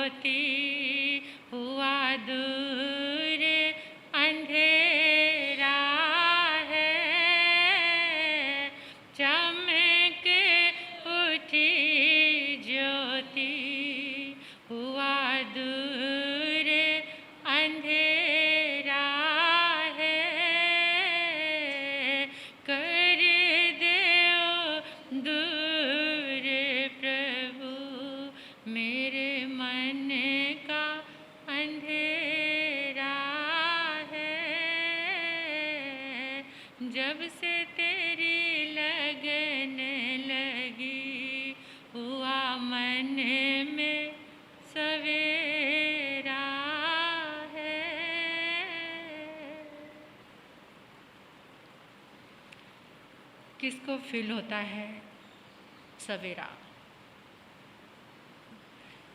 ज्योति हुआ दूर अंधेरा है, चमक उठी ज्योति हुआ दूर अंधेरा है, कर दो दूर प्रभु मेरे मन का अंधेरा है। जब से तेरी लगन लगी हुआ मन में सवेरा है। किसको फील होता है सवेरा?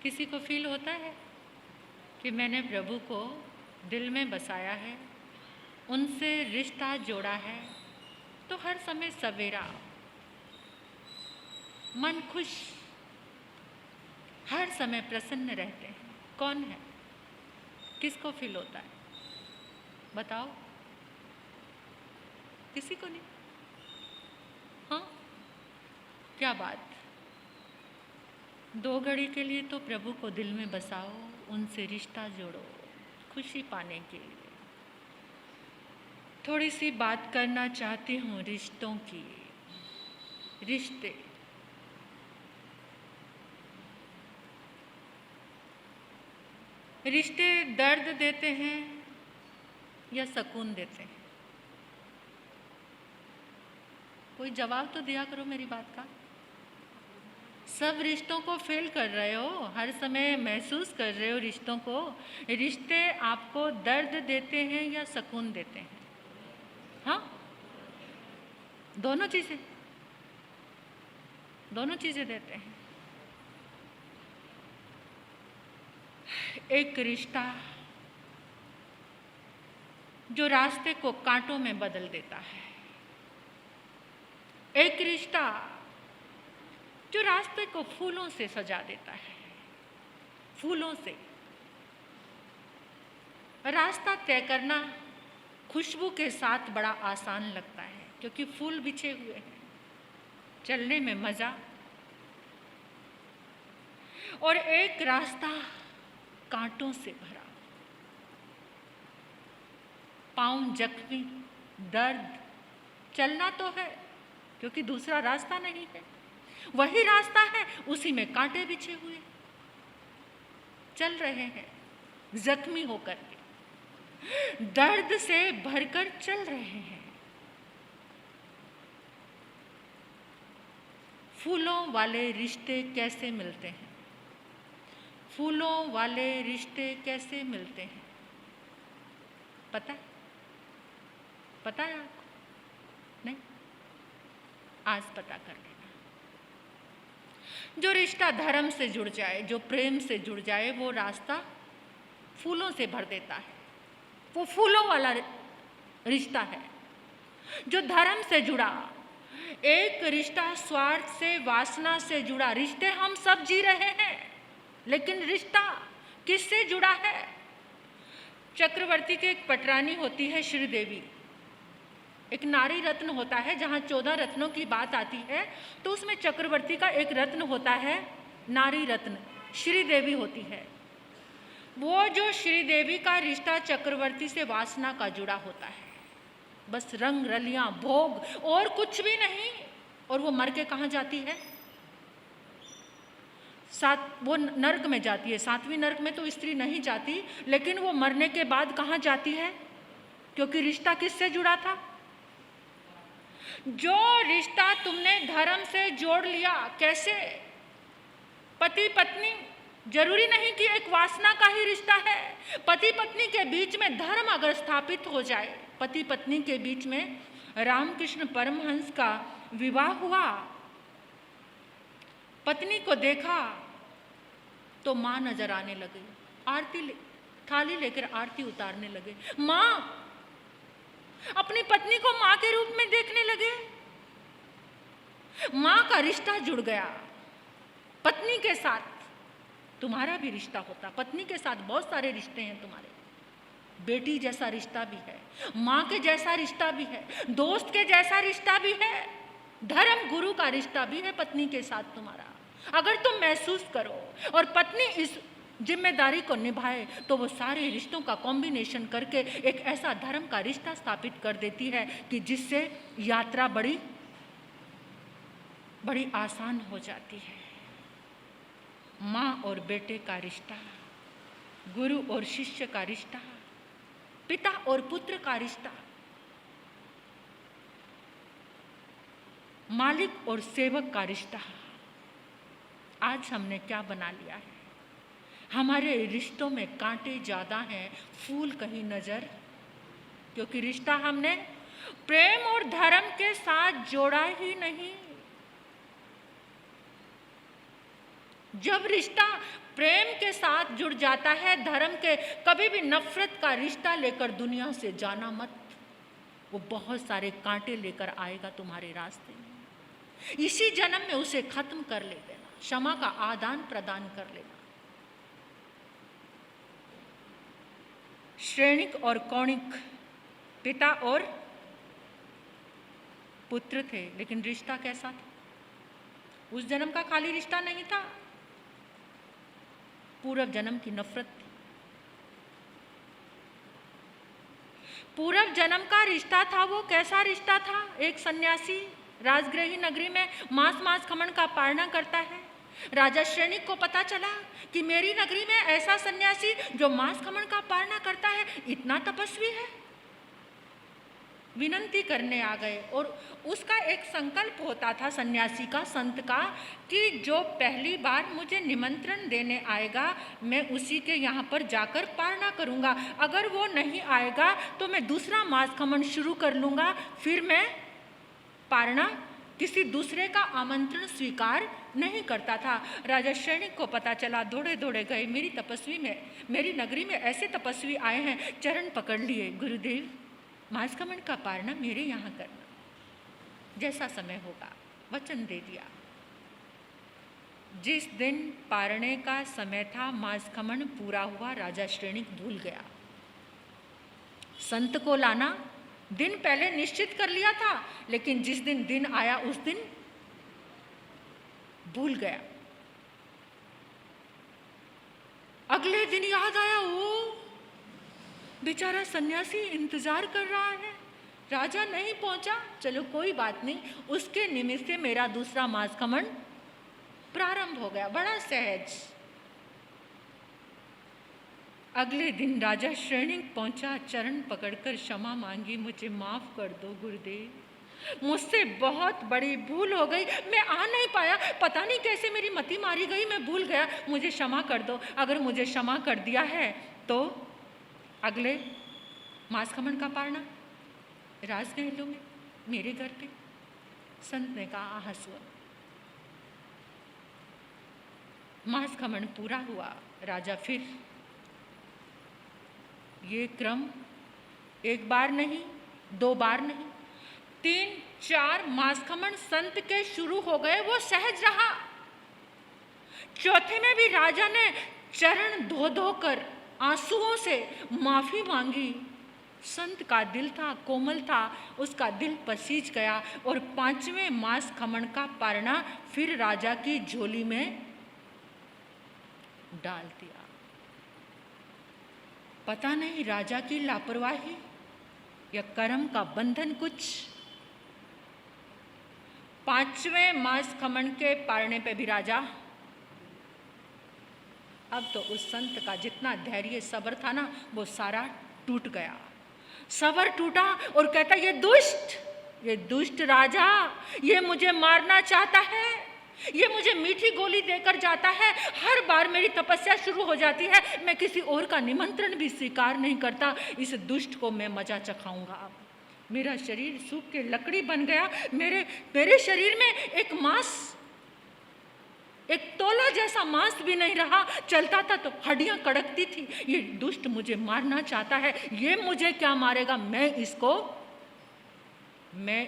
किसी को फील होता है कि मैंने प्रभु को दिल में बसाया है, उनसे रिश्ता जोड़ा है, तो हर समय सवेरा, मन खुश, हर समय प्रसन्न रहते हैं। कौन है? किसको फील होता है? बताओ। किसी को नहीं? हाँ, क्या बात। 2 घड़ी के लिए तो प्रभु को दिल में बसाओ, उनसे रिश्ता जोड़ो खुशी पाने के लिए। थोड़ी सी बात करना चाहती हूँ रिश्तों की। रिश्ते, रिश्ते दर्द देते हैं या सुकून देते हैं? कोई जवाब तो दिया करो मेरी बात का। सब रिश्तों को फेल कर रहे हो, हर समय महसूस कर रहे हो रिश्तों को। रिश्ते आपको दर्द देते हैं या सुकून देते हैं? हाँ, दोनों चीज़ें, दोनों चीज़ें देते हैं। एक रिश्ता जो रास्ते को कांटों में बदल देता है, एक रिश्ता जो रास्ते को फूलों से सजा देता है। फूलों से रास्ता तय करना खुशबू के साथ बड़ा आसान लगता है, क्योंकि फूल बिछे हुए हैं, चलने में मजा। और एक रास्ता कांटों से भरा, पाँव जख्मी, दर्द, चलना तो है क्योंकि दूसरा रास्ता नहीं है, वही रास्ता है, उसी में कांटे बिछे हुए, चल रहे हैं जख्मी होकर के, दर्द से भरकर चल रहे हैं। फूलों वाले रिश्ते कैसे मिलते हैं? फूलों वाले रिश्ते कैसे मिलते हैं? पता है? पता है आपको? नहीं? आज पता कर लेना। जो रिश्ता धर्म से जुड़ जाए, जो प्रेम से जुड़ जाए, वो रास्ता फूलों से भर देता है। वो फूलों वाला रिश्ता है। जो धर्म से जुड़ा, एक रिश्ता स्वार्थ से, वासना से जुड़ा। रिश्ते हम सब जी रहे हैं, लेकिन रिश्ता किससे जुड़ा है? चक्रवर्ती की एक पटरानी होती है श्रीदेवी, एक नारी रत्न होता है। जहाँ 14 रत्नों की बात आती है तो उसमें चक्रवर्ती का एक रत्न होता है, नारी रत्न, श्रीदेवी होती है। वो जो श्रीदेवी का रिश्ता चक्रवर्ती से वासना का जुड़ा होता है, बस रंग रलियां, भोग, और कुछ भी नहीं। और वो मर के कहाँ जाती है? वो नर्क में जाती है। 7वीं नर्क में तो स्त्री नहीं जाती, लेकिन वो मरने के बाद कहाँ जाती है? क्योंकि रिश्ता किससे जुड़ा था? जो रिश्ता तुमने धर्म से जोड़ लिया, कैसे? पति पत्नी, जरूरी नहीं कि एक वासना का ही रिश्ता है। पति पत्नी के बीच में धर्म अगर स्थापित हो जाए, पति पत्नी के बीच में रामकृष्ण परमहंस का विवाह हुआ, पत्नी को देखा तो माँ नजर आने लगी, आरती थाली लेकर आरती उतारने लगे। माँ अपनी पत्नी को माँ के रूप में देखने लगे। माँ का रिश्ता जुड़ गया पत्नी के साथ। तुम्हारा भी रिश्ता होता। पत्नी के साथ बहुत सारे रिश्ते हैं तुम्हारे, बेटी जैसा रिश्ता भी है, माँ के जैसा रिश्ता भी है, दोस्त के जैसा रिश्ता भी है, धर्म गुरु का रिश्ता भी है पत्नी के साथ तुम्हारा। अगर तुम महसूस करो और पत्नी इस जिम्मेदारी को निभाए तो वो सारे रिश्तों का कॉम्बिनेशन करके एक ऐसा धर्म का रिश्ता स्थापित कर देती है कि जिससे यात्रा बड़ी बड़ी आसान हो जाती है। माँ और बेटे का रिश्ता, गुरु और शिष्य का रिश्ता, पिता और पुत्र का रिश्ता, मालिक और सेवक का रिश्ता। आज हमने क्या बना लिया है? हमारे रिश्तों में कांटे ज़्यादा हैं, फूल कहीं नजर, क्योंकि रिश्ता हमने प्रेम और धर्म के साथ जोड़ा ही नहीं। जब रिश्ता प्रेम के साथ जुड़ जाता है, धर्म के, कभी भी नफरत का रिश्ता लेकर दुनिया से जाना मत, वो बहुत सारे कांटे लेकर आएगा तुम्हारे रास्ते में। इसी जन्म में उसे खत्म कर ले देना, क्षमा का आदान प्रदान कर लेना। श्रेणिक और कौणिक पिता और पुत्र थे, लेकिन रिश्ता कैसा था? उस जन्म का खाली रिश्ता नहीं था, पूर्व जन्म की नफरत थी। पूर्व जन्म का रिश्ता था। वो कैसा रिश्ता था? एक सन्यासी राजगृही नगरी में मांस खमन का पालना करता है। राजा श्रेणिक को पता चला कि मेरी नगरी में ऐसा सन्यासी जो मांस खमन का पालना करता है, इतना तपस्वी है। विनंती करने आ गए और उसका एक संकल्प होता था सन्यासी का, संत का, कि जो पहली बार मुझे निमंत्रण देने आएगा मैं उसी के यहाँ पर जाकर पालना करूँगा। अगर वो नहीं आएगा तो मैं दूसरा मांस खमन शुरू कर लूँगा, फिर मैं पालना किसी दूसरे का आमंत्रण स्वीकार नहीं करता था। राजा श्रेणिक को पता चला, दौड़े दौड़े गए, मेरी तपस्वी में, मेरी नगरी में ऐसे तपस्वी आए हैं, चरण पकड़ लिए, गुरुदेव मांस खमन का पालना मेरे यहाँ करना, जैसा समय होगा। वचन दे दिया। जिस दिन पालने का समय था, मांस खमन पूरा हुआ, राजा श्रेणिक भूल गया। संत को लाना दिन पहले निश्चित कर लिया था, लेकिन जिस दिन दिन आया उस दिन भूल गया। अगले दिन याद आया, ओ बेचारा सन्यासी इंतजार कर रहा है, राजा नहीं पहुंचा, चलो कोई बात नहीं, उसके निमित्त से मेरा दूसरा मांस खमन प्रारंभ हो गया, बड़ा सहज। अगले दिन राजा श्रेणिक पहुंचा, चरण पकड़कर क्षमा मांगी, मुझे माफ कर दो गुरुदेव, मुझसे बहुत बड़ी भूल हो गई, मैं आ नहीं पाया, पता नहीं कैसे मेरी मति मारी गई, मैं भूल गया, मुझे क्षमा कर दो। अगर मुझे क्षमा कर दिया है तो अगले मांस खमन का पालना राजमहलों में मेरे घर पे। संत ने कहा, हंसो। मांस खमन पूरा हुआ। राजा फिर ये क्रम एक बार नहीं, दो बार नहीं, 3-4 मांस खमन संत के शुरू हो गए, वो सहज रहा। चौथे में भी राजा ने चरण धो धो कर आंसुओं से माफी मांगी। संत का दिल था, कोमल था, उसका दिल पसीज गया और 5वें मांस खमन का पालना फिर राजा की झोली में डाल दिया। पता नहीं राजा की लापरवाही या कर्म का बंधन कुछ। 5वें मांस खमन के पालने पे भी राजा, अब तो उस संत का जितना धैर्य सब्र था ना, वो सारा टूट गया। सब्र टूटा और कहता, ये दुष्ट राजा, ये मुझे मारना चाहता है, ये मुझे मीठी गोली देकर जाता है, हर बार मेरी तपस्या शुरू हो जाती है, मैं किसी और का निमंत्रण भी स्वीकार नहीं करता, इस दुष्ट को मैं मजा चखाऊंगा। अब मेरा शरीर सूख के लकड़ी बन गया, मेरे शरीर में एक तोला जैसा मांस भी नहीं रहा, चलता था तो हड्डियां कड़कती थी। ये दुष्ट मुझे मारना चाहता है, ये मुझे क्या मारेगा, मैं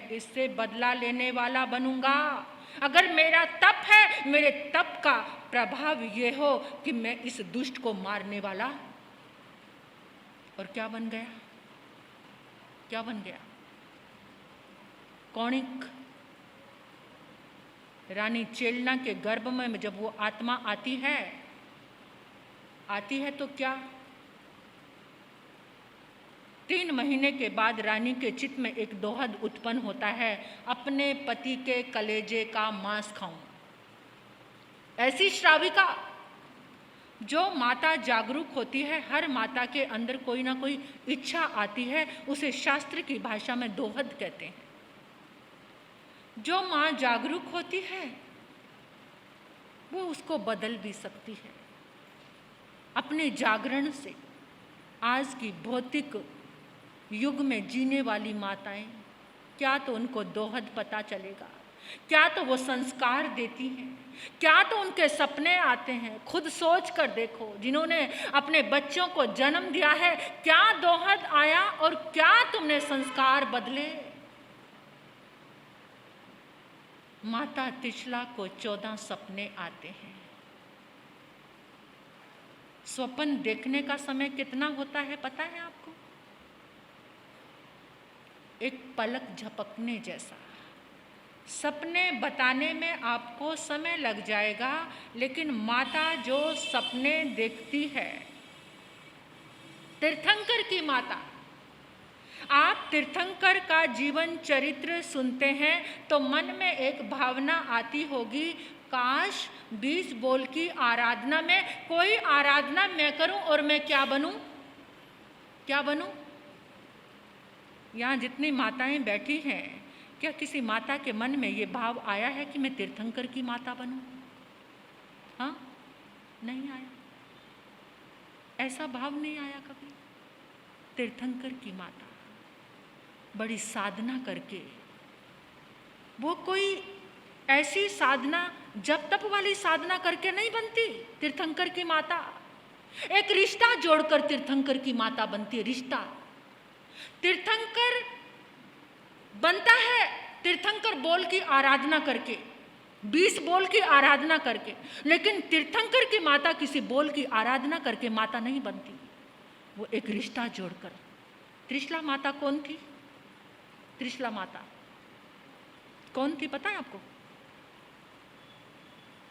इससे बदला लेने वाला बनूंगा। अगर मेरा तप है, मेरे तप का प्रभाव ये हो कि मैं इस दुष्ट को मारने वाला, और क्या बन गया? क्या बन गया? कौणिक रानी चेलना के गर्भ में जब वो आत्मा आती है तो क्या? 3 महीने के बाद रानी के चित्त में एक दोहद उत्पन्न होता है, अपने पति के कलेजे का मांस खाऊं। ऐसी श्राविका, जो माता जागरूक होती है, हर माता के अंदर कोई ना कोई इच्छा आती है, उसे शास्त्र की भाषा में दोहद कहते हैं। जो माँ जागरूक होती है वो उसको बदल भी सकती है। अपने जागरण से आज की भौतिक युग में जीने वाली माताएं, क्या तो उनको दोहद पता चलेगा, क्या तो वो संस्कार देती हैं, क्या तो उनके सपने आते हैं। खुद सोच कर देखो, जिन्होंने अपने बच्चों को जन्म दिया है, क्या दोहद आया और क्या तुमने संस्कार बदले। माता त्रिशला को 14 सपने आते हैं। स्वप्न देखने का समय कितना होता है पता है आपको? एक पलक झपकने जैसा। सपने बताने में आपको समय लग जाएगा, लेकिन माता जो सपने देखती है, तीर्थंकर की माता, आप तीर्थंकर का जीवन चरित्र सुनते हैं तो मन में एक भावना आती होगी, काश 20 बोल की आराधना में कोई आराधना मैं करूं और मैं क्या बनूं? क्या बनूं? यहाँ जितनी माताएं बैठी हैं, क्या किसी माता के मन में ये भाव आया है कि मैं तीर्थंकर की माता बनूं? हाँ, नहीं आया। ऐसा भाव नहीं आया कभी। तीर्थंकर की माता बड़ी साधना करके, वो कोई ऐसी साधना जप तप वाली साधना करके नहीं बनती। तीर्थंकर की माता एक रिश्ता जोड़कर तीर्थंकर की माता बनती है। रिश्ता तीर्थंकर बनता है, तीर्थंकर बोल की आराधना करके, 20 बोल की आराधना करके, लेकिन तीर्थंकर की माता किसी बोल की आराधना करके माता नहीं बनती, वो एक रिश्ता जोड़कर। त्रिशला माता कौन थी? त्रिशला माता कौन थी पता है आपको?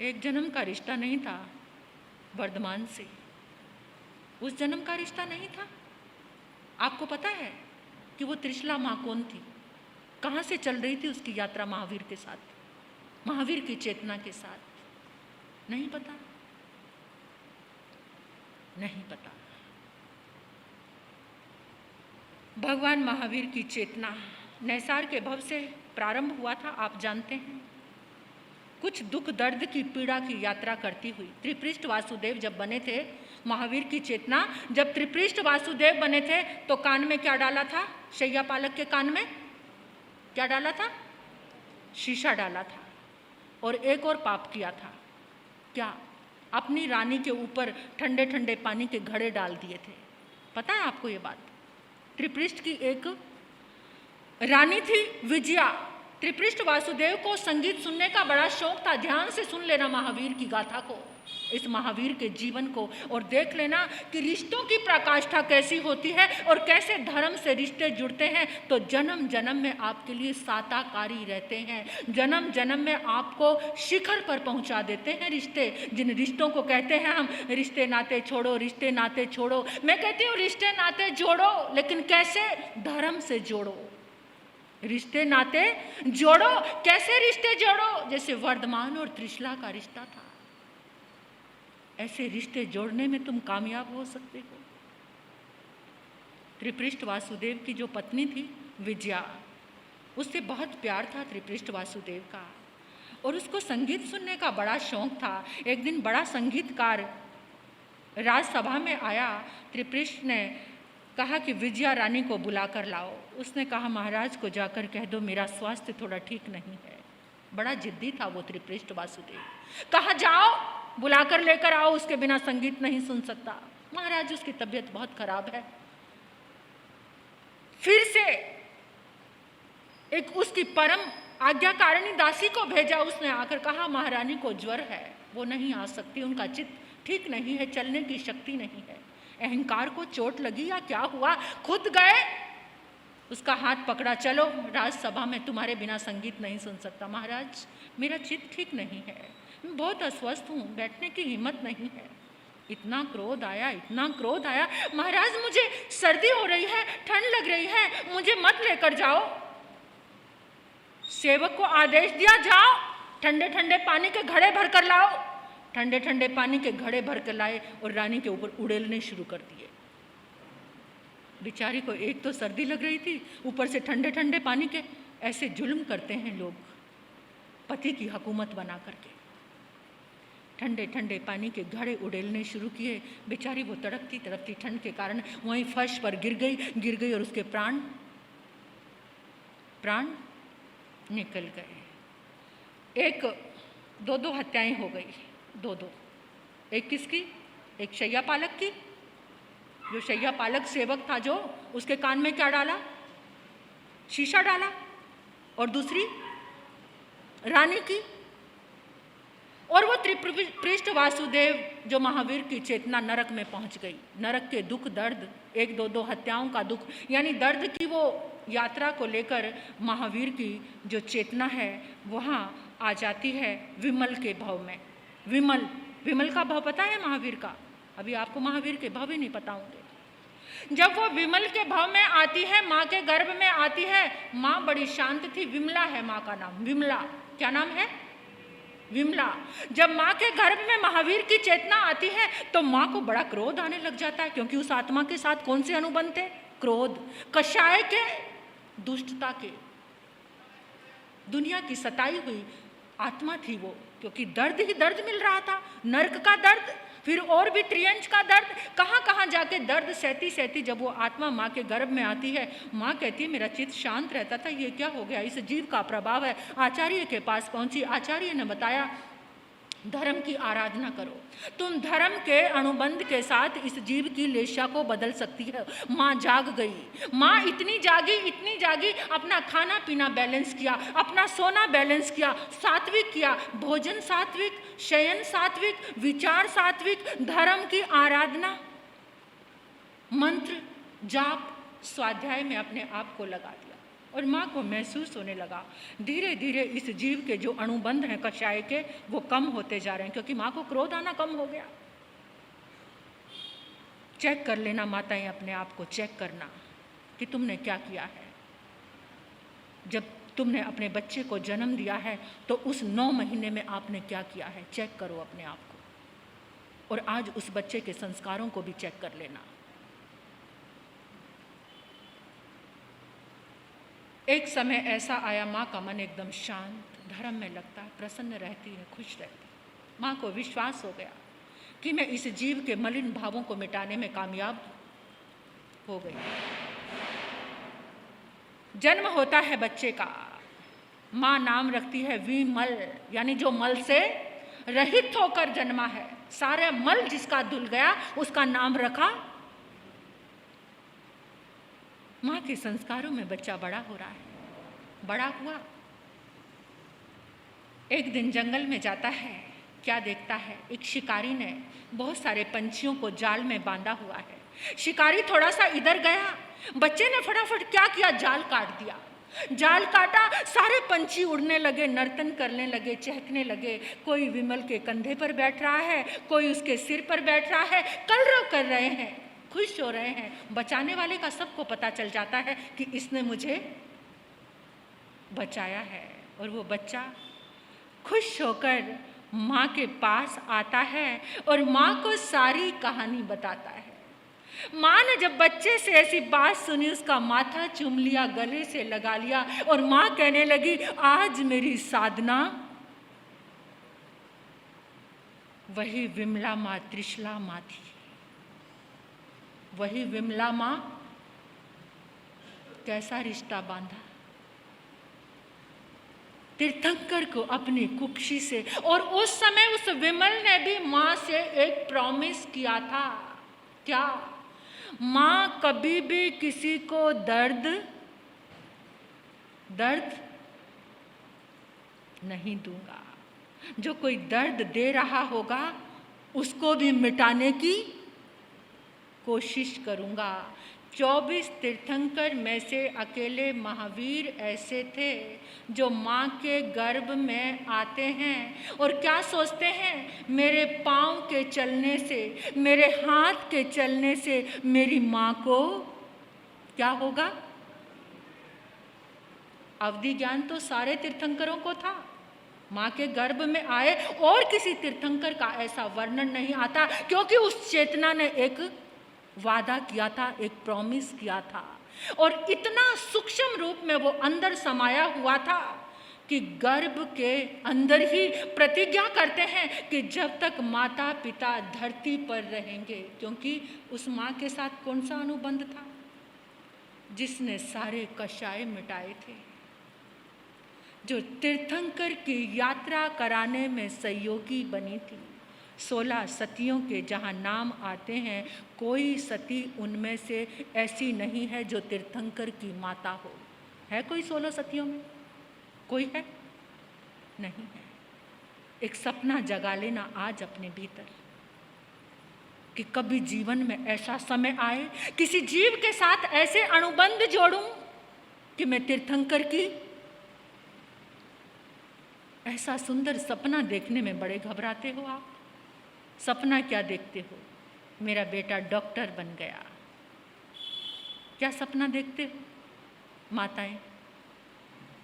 एक जन्म का रिश्ता नहीं था वर्धमान से, उस जन्म का रिश्ता नहीं था। आपको पता है कि वो त्रिशला माँ कौन थी? कहाँ से चल रही थी उसकी यात्रा? महावीर के साथ, महावीर की चेतना के साथ। नहीं पता? नहीं पता। भगवान महावीर की चेतना नैसार के भव से प्रारंभ हुआ था, आप जानते हैं। कुछ दुख दर्द की पीड़ा की यात्रा करती हुई त्रिपृष्ठ वासुदेव जब बने थे, महावीर की चेतना जब त्रिपृष्ठ वासुदेव बने थे तो कान में क्या डाला था? शैया पालक के कान में क्या डाला था? शीशा डाला था। और एक और पाप किया था। क्या? अपनी रानी के ऊपर ठंडे ठंडे पानी के घड़े डाल दिए थे। पता है आपको ये बात? त्रिपृष्ठ की एक रानी थी विजया। त्रिपृष्ठ वासुदेव को संगीत सुनने का बड़ा शौक था। ध्यान से सुन लेना महावीर की गाथा को, इस महावीर के जीवन को, और देख लेना कि रिश्तों की प्रकाष्ठा कैसी होती है और कैसे धर्म से रिश्ते जुड़ते हैं तो जन्म जन्म में आपके लिए साताकारी रहते हैं। जन्म जन्म में आपको शिखर पर पहुंचा देते हैं रिश्ते, जिन रिश्तों को कहते हैं हम रिश्ते नाते छोड़ो, रिश्ते नाते छोड़ो। मैं कहती हूँ रिश्ते नाते जोड़ो, लेकिन कैसे? धर्म से जोड़ो। रिश्ते नाते जोड़ो। कैसे रिश्ते जोड़ो? जैसे वर्धमान और त्रिशला का रिश्ता था, ऐसे रिश्ते जोड़ने में तुम कामयाब हो सकते हो। त्रिपृष्ठ वासुदेव की जो पत्नी थी विजया, उससे बहुत प्यार था त्रिपृष्ठ वासुदेव का, और उसको संगीत सुनने का बड़ा शौक था। एक दिन बड़ा संगीतकार राजसभा में आया। त्रिपृष्ठ ने कहा कि विजया रानी को बुला कर लाओ। उसने कहा महाराज को जाकर कह दो मेरा स्वास्थ्य थोड़ा ठीक नहीं है। बड़ा जिद्दी था वो त्रिपृष्ठ वासुदेव। कहा जाओ बुलाकर लेकर आओ, उसके बिना संगीत नहीं सुन सकता। महाराज उसकी तबीयत बहुत खराब है। फिर से एक उसकी परम आज्ञाकारिणी दासी को भेजा, उसने आकर कहा महारानी को ज्वर है, वो नहीं आ सकती, उनका चित्त ठीक नहीं है, चलने की शक्ति नहीं है। अहंकार को चोट लगी या क्या हुआ, खुद गए, उसका हाथ पकड़ा, चलो राजसभा में, तुम्हारे बिना संगीत नहीं सुन सकता। महाराज मेरा चित्त ठीक नहीं है, मैं बहुत अस्वस्थ हूँ, बैठने की हिम्मत नहीं है। इतना क्रोध आया, इतना क्रोध आया, महाराज मुझे सर्दी हो रही है, ठंड लग रही है, मुझे मत लेकर जाओ। सेवक को आदेश दिया, जाओ ठंडे ठंडे पानी के घड़े भर कर लाओ। ठंडे ठंडे पानी के घड़े भर कर लाए और रानी के ऊपर उड़ेलने शुरू कर दिए। बेचारी को एक तो सर्दी लग रही थी, ऊपर से ठंडे ठंडे पानी के। ऐसे जुल्म करते हैं लोग पति की हुकूमत बना करके। ठंडे ठंडे पानी के घड़े उड़ेलने शुरू किए। बेचारी वो तड़पती तड़पती ठंड के कारण वहीं फर्श पर गिर गई और उसके प्राण निकल गए। एक दो हत्याएं हो गई, दो। एक किसकी? एक शैया पालक की, जो शैया पालक सेवक था, जो उसके कान में क्या डाला? शीशा डाला। और दूसरी रानी की। और वो त्रिपृष्ठ वासुदेव, जो महावीर की चेतना नरक में पहुंच गई। नरक के दुख दर्द, एक दो हत्याओं का दुख, यानी दर्द की वो यात्रा को लेकर महावीर की जो चेतना है वहाँ आ जाती है विमल के भाव में। विमल का भाव पता है महावीर का? अभी आपको महावीर के भाव ही नहीं पता होंगे। जब वो विमल के भाव में आती है, माँ के गर्भ में आती है, माँ बड़ी शांत थी, विमला है माँ का नाम, विमला। क्या नाम है? विमला। जब माँ के गर्भ में महावीर की चेतना आती है तो माँ को बड़ा क्रोध आने लग जाता है, क्योंकि उस आत्मा के साथ कौन से अनुबंध थे? क्रोध, कषाय के, दुष्टता के। दुनिया की सताई हुई आत्मा थी वो, क्योंकि दर्द ही दर्द मिल रहा था, नरक का दर्द, फिर और भी त्रियंच का दर्द, कहाँ कहाँ जाके दर्द सहती सहती जब वो आत्मा माँ के गर्भ में आती है, माँ कहती है मेरा चित्त शांत रहता था, ये क्या हो गया, इस जीव का प्रभाव है। आचार्य के पास पहुंची, आचार्य ने बताया धर्म की आराधना करो, तुम धर्म के अनुबंध के साथ इस जीव की लेशा को बदल सकती है। माँ जाग गई, माँ इतनी जागी, अपना खाना पीना बैलेंस किया, अपना सोना बैलेंस किया, सात्विक किया, भोजन सात्विक, शयन सात्विक, विचार सात्विक, धर्म की आराधना, मंत्र जाप, स्वाध्याय में अपने आप को लगा दिया। और माँ को महसूस होने लगा धीरे धीरे इस जीव के जो अनुबंध हैं कषाय के, वो कम होते जा रहे हैं, क्योंकि माँ को क्रोध आना कम हो गया। चेक कर लेना माताएं, अपने आप को चेक करना कि तुमने क्या किया है। जब तुमने अपने बच्चे को जन्म दिया है तो उस 9 महीने में आपने क्या किया है, चेक करो अपने आप को। और आज उस बच्चे के संस्कारों को भी चेक कर लेना। एक समय ऐसा आया, माँ का मन एकदम शांत, धर्म में लगता है, प्रसन्न रहती है, खुश रहती है। माँ को विश्वास हो गया कि मैं इस जीव के मलिन भावों को मिटाने में कामयाब हो गई। जन्म होता है बच्चे का, माँ नाम रखती है विमल, यानी जो मल से रहित होकर जन्मा है, सारा मल जिसका धुल गया उसका नाम रखा। माँ के संस्कारों में बच्चा बड़ा हो रहा है। बड़ा हुआ, एक दिन जंगल में जाता है, क्या देखता है, एक शिकारी ने बहुत सारे पंछियों को जाल में बांधा हुआ है। शिकारी थोड़ा सा इधर गया, बच्चे ने फटाफट क्या किया, जाल काट दिया। जाल काटा, सारे पंछी उड़ने लगे, नर्तन करने लगे, चहकने लगे। कोई विमल के कंधे पर बैठ रहा है, कोई उसके सिर पर बैठ रहा है, कलरव कर रहे हैं, खुश हो रहे हैं। बचाने वाले का सबको पता चल जाता है कि इसने मुझे बचाया है। और वो बच्चा खुश होकर माँ के पास आता है और माँ को सारी कहानी बताता है। माँ ने जब बच्चे से ऐसी बात सुनी, उसका माथा चूम लिया, गले से लगा लिया और माँ कहने लगी, आज मेरी साधना वही विमला माँ, त्रिशला माँ थी। वही विमला माँ कैसा रिश्ता बांधा तीर्थंकर को अपनी कुक्षी से। और उस समय उस विमल ने भी माँ से एक प्रॉमिस किया था, क्या? माँ कभी भी किसी को दर्द नहीं दूंगा। जो कोई दर्द दे रहा होगा उसको भी मिटाने की कोशिश करूंगा। 24 तीर्थंकर में से अकेले महावीर ऐसे थे जो माँ के गर्भ में आते हैं और क्या सोचते हैं, मेरे पाँव के चलने से, मेरे हाथ के चलने से मेरी माँ को क्या होगा। अवधि ज्ञान तो सारे तीर्थंकरों को था। माँ के गर्भ में आए और किसी तीर्थंकर का ऐसा वर्णन नहीं आता, क्योंकि उस चेतना ने एक वादा किया था, एक प्रॉमिस किया था, और इतना सूक्ष्म रूप में वो अंदर समाया हुआ था कि गर्भ के अंदर ही प्रतिज्ञा करते हैं कि जब तक माता पिता धरती पर रहेंगे, क्योंकि उस माँ के साथ कौन सा अनुबंध था, जिसने सारे कषाय मिटाए थे, जो तीर्थंकर की यात्रा कराने में सहयोगी बनी थी। 16 सतियों के जहाँ नाम आते हैं, कोई सती उनमें से ऐसी नहीं है जो तीर्थंकर की माता हो। है कोई 16 सतियों में? कोई है? नहीं है। एक सपना जगा लेना आज अपने भीतर कि कभी जीवन में ऐसा समय आए, किसी जीव के साथ ऐसे अनुबंध जोड़ूं कि मैं तीर्थंकर की। ऐसा सुंदर सपना देखने में बड़े घबराते हो आप। सपना क्या देखते हो? मेरा बेटा डॉक्टर बन गया। क्या सपना देखते हो?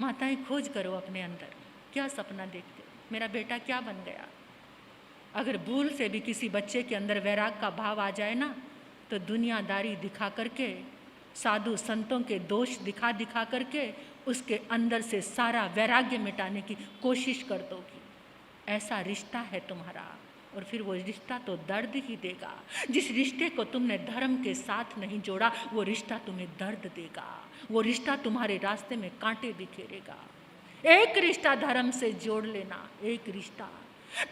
माताएं खोज करो अपने अंदर, क्या सपना देखते हो? मेरा बेटा क्या बन गया? अगर भूल से भी किसी बच्चे के अंदर वैराग का भाव आ जाए ना, तो दुनियादारी दिखा करके, साधु संतों के दोष दिखा दिखा करके उसके अंदर से सारा वैराग्य मिटाने की कोशिश कर दोगी। ऐसा रिश्ता है तुम्हारा, और फिर वो रिश्ता तो दर्द ही देगा। जिस रिश्ते को तुमने धर्म के साथ नहीं जोड़ा, वो रिश्ता तुम्हें दर्द देगा, वो रिश्ता तुम्हारे रास्ते में कांटे बिखेरेगा। एक रिश्ता धर्म से जोड़ लेना, एक रिश्ता,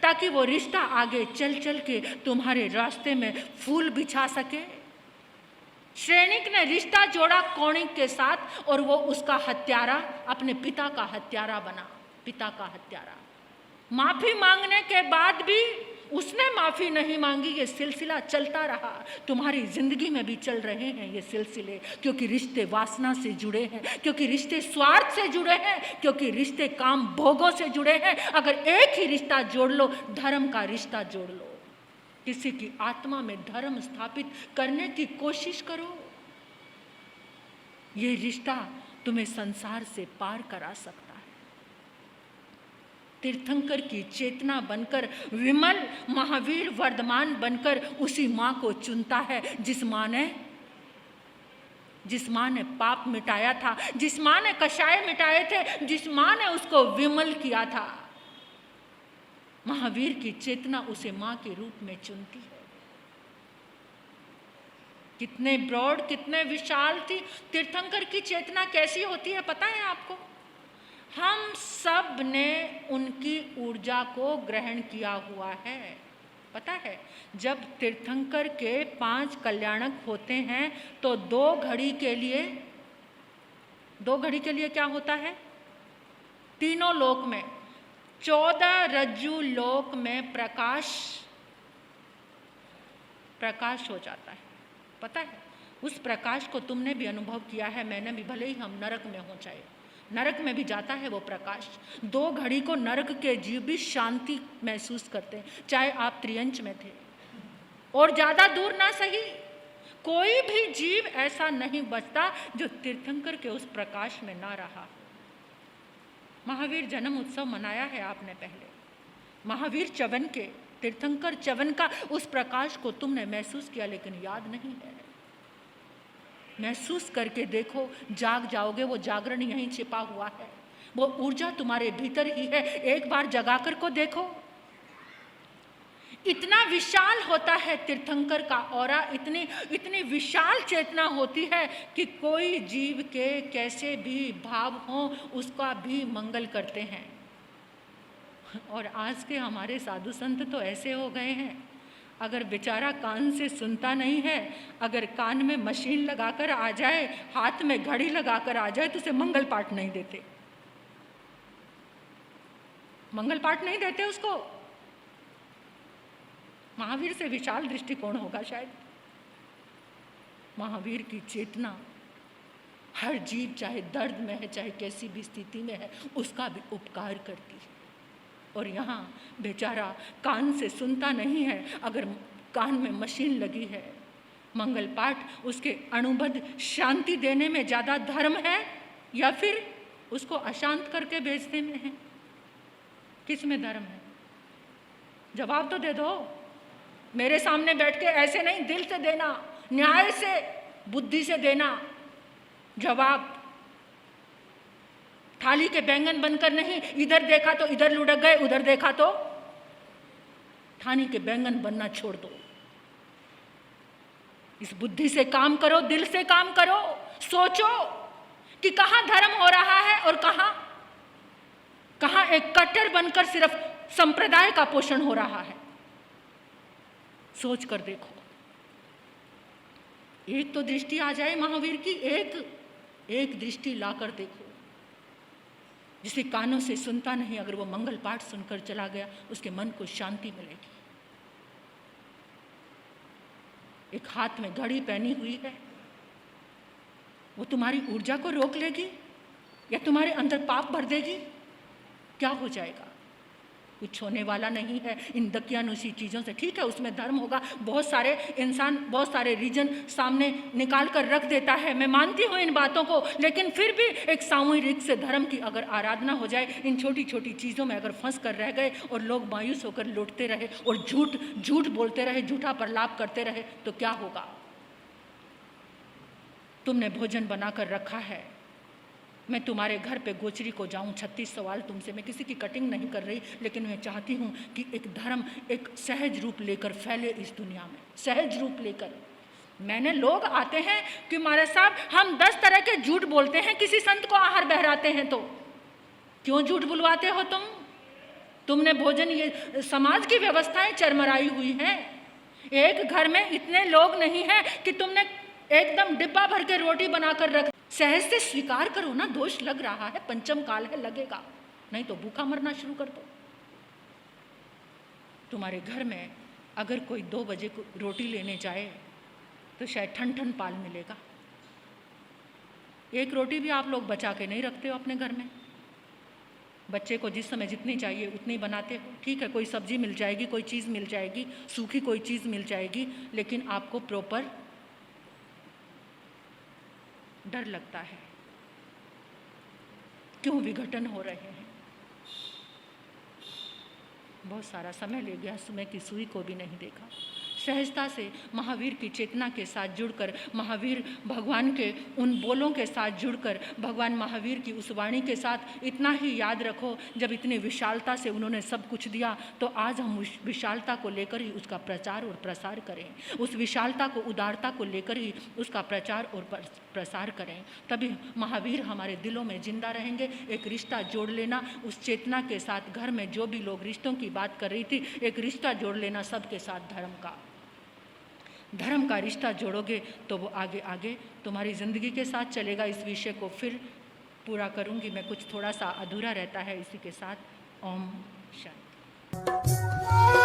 ताकि वो रिश्ता आगे चल चल के तुम्हारे रास्ते में फूल बिछा सके। श्रेणिक ने रिश्ता जोड़ा कौणिक के साथ, और वो उसका हत्यारा, अपने पिता का हत्यारा बना, पिता का हत्यारा। माफी मांगने के बाद भी उसने माफी नहीं मांगी। ये सिलसिला चलता रहा। तुम्हारी जिंदगी में भी चल रहे हैं ये सिलसिले, क्योंकि रिश्ते वासना से जुड़े हैं, क्योंकि रिश्ते स्वार्थ से जुड़े हैं, क्योंकि रिश्ते काम भोगों से जुड़े हैं। अगर एक ही रिश्ता जोड़ लो, धर्म का रिश्ता जोड़ लो, किसी की आत्मा में धर्म स्थापित करने की कोशिश करो। ये रिश्ता तुम्हें संसार से पार करा सकता है। तीर्थंकर की चेतना बनकर, विमल महावीर वर्धमान बनकर उसी माँ को चुनता है जिस माँ ने पाप मिटाया था, जिस माँ ने कषाय मिटाए थे, जिस माँ ने उसको विमल किया था। महावीर की चेतना उसे माँ के रूप में चुनती है। कितने ब्रॉड, कितने विशाल थी तीर्थंकर की चेतना। कैसी होती है पता है आपको? हम सब ने उनकी ऊर्जा को ग्रहण किया हुआ है। पता है, जब तीर्थंकर के 5 कल्याणक होते हैं तो 2 घड़ी के लिए क्या होता है? तीनों लोक में, 14 रज्जु लोक में प्रकाश हो जाता है। पता है, उस प्रकाश को तुमने भी अनुभव किया है, मैंने भी। भले ही हम नरक में हो, चाहे नरक में भी जाता है वो प्रकाश। 2 घड़ी को नरक के जीव भी शांति महसूस करते हैं, चाहे आप त्रियंच में थे। और ज्यादा दूर ना सही, कोई भी जीव ऐसा नहीं बचता जो तीर्थंकर के उस प्रकाश में ना रहा। महावीर जन्म उत्सव मनाया है आपने पहले। महावीर चवन के, तीर्थंकर चवन का उस प्रकाश को तुमने महसूस किया, लेकिन याद नहीं है। महसूस करके देखो, जाग जाओगे। वो जागरण यहीं छिपा हुआ है, वो ऊर्जा तुम्हारे भीतर ही है। एक बार जगाकर को देखो। इतना विशाल होता है तीर्थंकर का ऑरा, इतनी विशाल चेतना होती है कि कोई जीव के कैसे भी भाव हों उसका भी मंगल करते हैं। और आज के हमारे साधु संत तो ऐसे हो गए हैं, अगर बेचारा कान से सुनता नहीं है, अगर कान में मशीन लगाकर आ जाए, हाथ में घड़ी लगाकर आ जाए, तो उसे मंगल पाठ नहीं देते। मंगल पाठ नहीं देते उसको। महावीर से विशाल दृष्टिकोण होगा शायद। महावीर की चेतना हर जीव, चाहे दर्द में है, चाहे कैसी भी स्थिति में है, उसका भी उपकार करती है। और यहाँ बेचारा कान से सुनता नहीं है, अगर कान में मशीन लगी है। मंगल पाठ उसके अणुबद्ध शांति देने में ज़्यादा धर्म है या फिर उसको अशांत करके भेजने में है? किस में धर्म है? जवाब तो दे दो। मेरे सामने बैठ के ऐसे नहीं, दिल से देना, न्याय से, बुद्धि से देना जवाब। थाली के बैंगन बनकर नहीं, इधर देखा तो इधर लुढ़क गए, उधर देखा तो। थाली के बैंगन बनना छोड़ दो। इस बुद्धि से काम करो, दिल से काम करो। सोचो कि कहां धर्म हो रहा है और कहां एक कट्टर बनकर सिर्फ संप्रदाय का पोषण हो रहा है। सोच कर देखो। एक तो दृष्टि आ जाए महावीर की, एक दृष्टि लाकर देखो। जिसे कानों से सुनता नहीं, अगर वो मंगल पाठ सुनकर चला गया, उसके मन को शांति मिलेगी। एक हाथ में घड़ी पहनी हुई है, वो तुम्हारी ऊर्जा को रोक लेगी या तुम्हारे अंदर पाप भर देगी? क्या हो जाएगा? कुछ होने वाला नहीं है इन दकियानुसी चीज़ों से। ठीक है, उसमें धर्म होगा, बहुत सारे इंसान, बहुत सारे रीजन सामने निकाल कर रख देता है, मैं मानती हूँ इन बातों को, लेकिन फिर भी एक सामूहिक से धर्म की अगर आराधना हो जाए, इन छोटी छोटी चीज़ों में अगर फंस कर रह गए और लोग मायूस होकर लौटते रहे और झूठ बोलते रहे, झूठा प्रलाप करते रहे, तो क्या होगा? तुमने भोजन बनाकर रखा है, मैं तुम्हारे घर पे गोचरी को जाऊं, 36 सवाल तुमसे, मैं किसी की कटिंग नहीं कर रही, लेकिन मैं चाहती हूं कि एक धर्म एक सहज रूप लेकर फैले इस दुनिया में, सहज रूप लेकर। मैंने लोग आते हैं कि महाराज साहब हम 10 तरह के झूठ बोलते हैं, किसी संत को आहार बहराते हैं, तो क्यों झूठ बुलवाते हो तुमने भोजन, ये समाज की व्यवस्थाएं चरमराई हुई हैं। एक घर में इतने लोग नहीं हैं कि तुमने एकदम डिब्बा भर के रोटी बनाकर रख। सहज से स्वीकार करो ना, दोष लग रहा है, पंचम काल है, लगेगा, नहीं तो भूखा मरना शुरू कर दो। तुम्हारे घर में अगर कोई 2 बजे को रोटी लेने जाए तो शायद ठन पाल मिलेगा। एक रोटी भी आप लोग बचा के नहीं रखते हो अपने घर में। बच्चे को जिस समय जितनी चाहिए उतनी बनाते हो। ठीक है, कोई सब्जी मिल जाएगी, कोई चीज़ मिल जाएगी, सूखी कोई चीज़ मिल जाएगी, लेकिन आपको प्रॉपर डर लगता है। क्यों विघटन हो रहे हैं? बहुत सारा समय ले गया, समय की सुई को भी नहीं देखा। सहजता से महावीर की चेतना के साथ जुड़कर, महावीर भगवान के उन बोलों के साथ जुड़कर, भगवान महावीर की उस वाणी के साथ इतना ही याद रखो, जब इतनी विशालता से उन्होंने सब कुछ दिया, तो आज हम उस विशालता को लेकर ही उसका प्रचार और प्रसार करें। उस विशालता को, उदारता को लेकर ही उसका प्रचार और प्रसार करें। तभी महावीर हमारे दिलों में जिंदा रहेंगे। एक रिश्ता जोड़ लेना उस चेतना के साथ। घर में जो भी लोग रिश्तों की बात कर रही थी, एक रिश्ता जोड़ लेना सबके साथ, धर्म का रिश्ता जोड़ोगे तो वो आगे आगे तुम्हारी ज़िंदगी के साथ चलेगा। इस विषय को फिर पूरा करूँगी मैं, कुछ थोड़ा सा अधूरा रहता है इसी के साथ। ओम शांति।